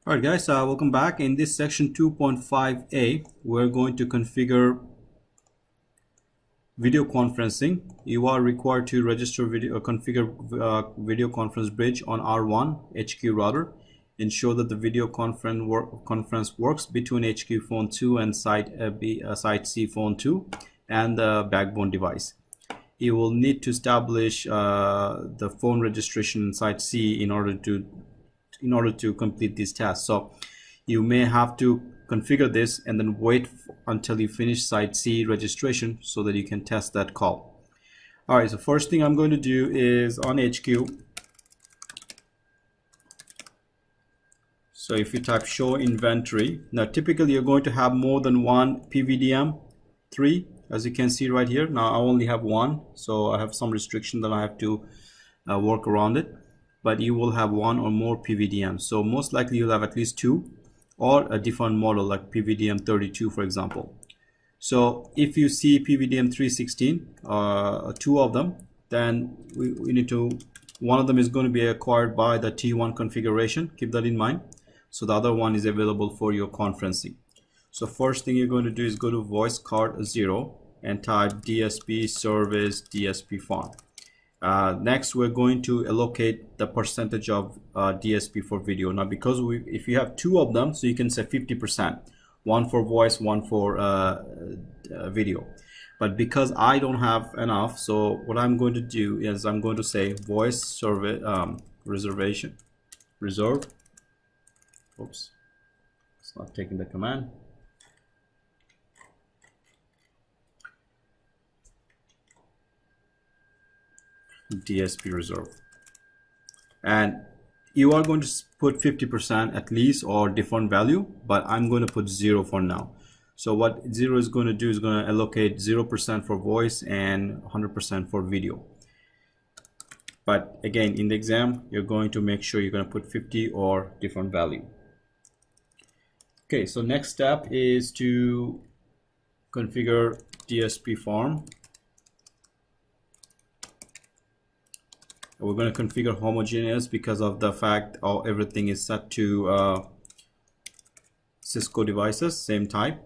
Alright guys, welcome back. In this section 2.5a, we're going to configure video conferencing. You are required to register configure video conference bridge on R1 HQ router. Ensure that the video conference works between HQ phone 2 and site C phone 2 and the backbone device. You will need to establish the phone registration in site C in order to complete these tasks. So you may have to configure this and then wait until you finish site C registration so that you can test that call. All right, so first thing I'm going to do is on HQ. So if you type show inventory, now typically you're going to have more than one PVDM3, as you can see right here. Now I only have one, so I have some restriction that I have to work around it. But you will have one or more PVDM. So most likely you'll have at least two, or a different model like PVDM 32, for example. So if you see PVDM 316, two of them, then we need to, one of them is going to be acquired by the T1 configuration. Keep that in mind. So the other one is available for your conferencing. So first thing you're going to do is go to voice card 0 and type DSP service DSP farm. Next, we're going to allocate the percentage of DSP for video. Now, because if you have two of them, so you can say 50%, one for voice, one for video. But because I don't have enough, so what I'm going to do is I'm going to say voice service reserve. Oops, it's not taking the command. DSP reserve, and you are going to put 50% at least or different value, but I'm going to put 0 for now. So what 0 is going to do is going to allocate 0% for voice and 100% for video. But again, in the exam, you're going to make sure you're going to put 50 or different value. Okay, so next step is to configure DSP farm. We're going to configure homogeneous because of the fact everything is set to Cisco devices, same type.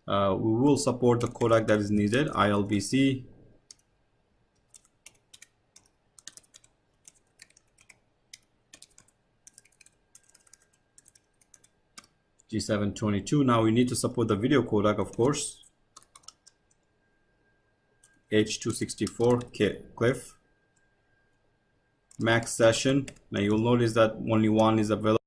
We will support the codec that is needed, ILBC. G722. Now we need to support the video codec, of course. H264 Cliff. Max session. Now you'll notice that only one is available.